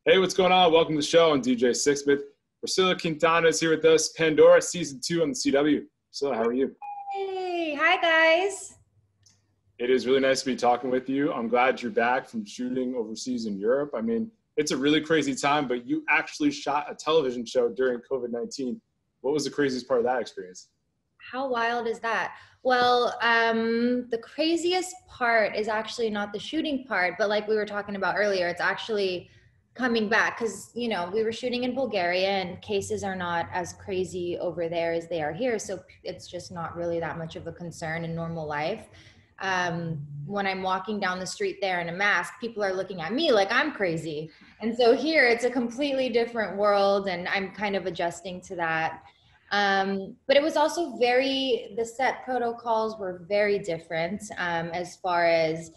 Hey, what's going on? Welcome to the show. I'm DJ Sixsmith. Priscilla Quintana is here with us. Pandora season 2 on the CW. Priscilla, how are you? Hey, hi guys. It is really nice to be talking with you. I'm glad you're back from shooting overseas in Europe. I mean, it's a really crazy time, but you actually shot a television show during COVID-19. What was the craziest part of that experience? How wild is that? Well, the craziest part is actually not the shooting part, but like we were talking about earlier, it's actually coming back because, we were shooting in Bulgaria and cases are not as crazy over there as they are here. So it's just not really that much of a concern in normal life. When I'm walking down the street there in a mask, people are looking at me like I'm crazy. And so here it's a completely different world and I'm kind of adjusting to that. But it was also the set protocols were very different as far as,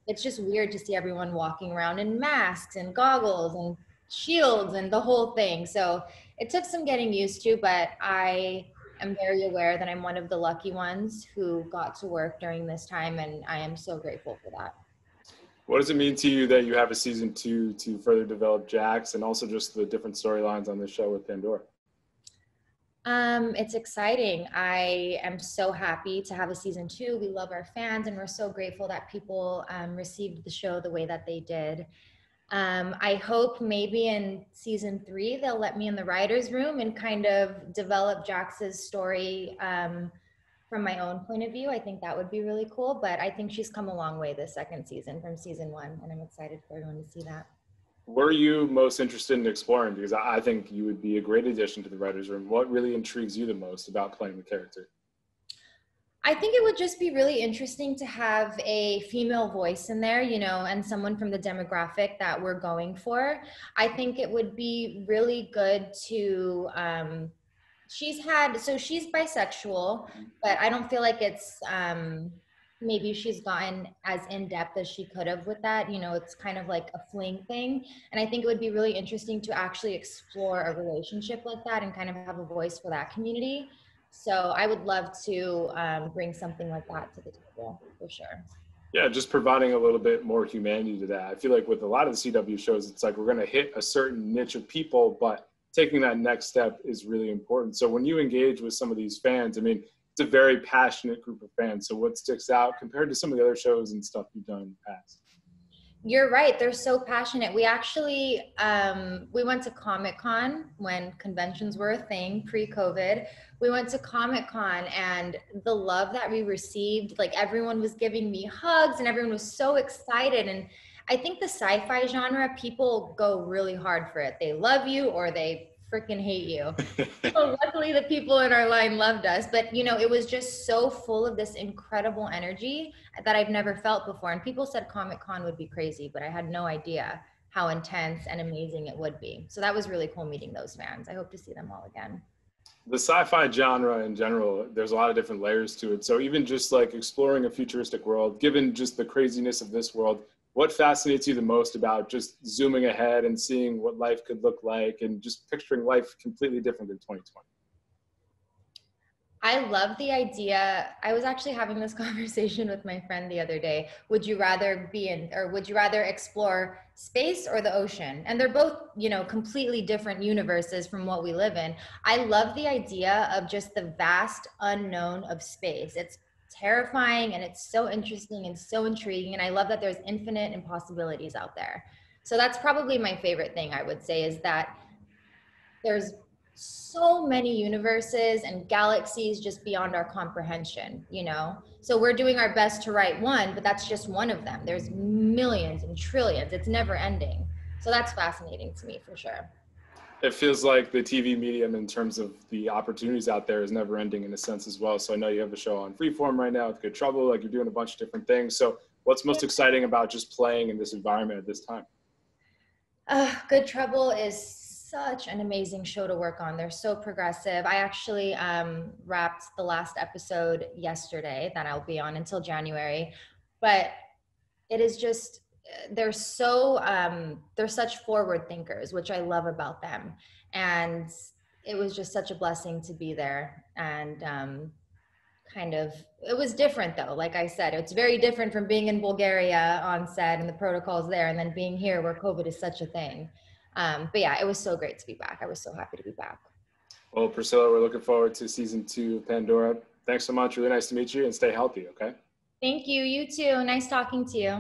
it's just weird to see everyone walking around in masks and goggles and shields and the whole thing. So it took some getting used to, but I am very aware that I'm one of the lucky ones who got to work during this time, and I am so grateful for that. What does it mean to you that you have a season 2 to further develop Jax and also just the different storylines on this show with Pandora? It's exciting. I am so happy to have a season 2. We love our fans and we're so grateful that people received the show the way that they did. I hope maybe in season 3, they'll let me in the writer's room and kind of develop Jax's story from my own point of view. I think that would be really cool, but I think she's come a long way this second season from season 1, and I'm excited for everyone to see that. What are you most interested in exploring? Because I think you would be a great addition to the writer's room. What really intrigues you the most about playing the character? I think it would just be really interesting to have a female voice in there, and someone from the demographic that we're going for. I think it would be really good to, she's bisexual, but I don't feel like it's, maybe she's gotten as in-depth as she could have with that. It's kind of like a fling thing. And I think it would be really interesting to actually explore a relationship like that and kind of have a voice for that community. So I would love to bring something like that to the table for sure. Yeah, just providing a little bit more humanity to that. I feel like with a lot of the CW shows, it's like we're going to hit a certain niche of people, but taking that next step is really important. So when you engage with some of these fans, I mean, it's a very passionate group of fans. So what sticks out compared to some of the other shows and stuff you've done in the past? You're right. They're so passionate. We actually, we went to Comic-Con when conventions were a thing pre-COVID. We went to Comic-Con and the love that we received, like everyone was giving me hugs and everyone was so excited. And I think the sci-fi genre, people go really hard for it. They love you or they freaking hate you. So luckily the people in our line loved us, but it was just so full of this incredible energy that I've never felt before. And people said Comic-Con would be crazy, but I had no idea how intense and amazing it would be. So that was really cool meeting those fans. I hope to see them all again. The sci-fi genre in general, there's a lot of different layers to it. So even just like exploring a futuristic world, given just the craziness of this world, what fascinates you the most about just zooming ahead and seeing what life could look like and just picturing life completely different than 2020? I love the idea. I was actually having this conversation with my friend the other day. Would you rather explore space or the ocean? And they're both, completely different universes from what we live in. I love the idea of just the vast unknown of space. It's terrifying and it's so interesting and so intriguing. And I love that there's infinite impossibilities out there. So that's probably my favorite thing I would say is that there's so many universes and galaxies just beyond our comprehension, So we're doing our best to write one, but that's just one of them. There's millions and trillions. It's never ending. So that's fascinating to me for sure. It feels like the TV medium in terms of the opportunities out there is never ending in a sense as well. So I know you have a show on Freeform right now with Good Trouble, like you're doing a bunch of different things. So what's most exciting about just playing in this environment at this time? Good Trouble is such an amazing show to work on. They're so progressive. I actually wrapped the last episode yesterday that I'll be on until January, but it is just, they're such forward thinkers, which I love about them. And it was just such a blessing to be there and it was different though. Like I said, it's very different from being in Bulgaria on set and the protocols there, and then being here where COVID is such a thing. But yeah, it was so great to be back. I was so happy to be back. Well, Priscilla, we're looking forward to season 2 of Pandora. Thanks so much. Really nice to meet you, and stay healthy, okay? Thank you. You too. Nice talking to you.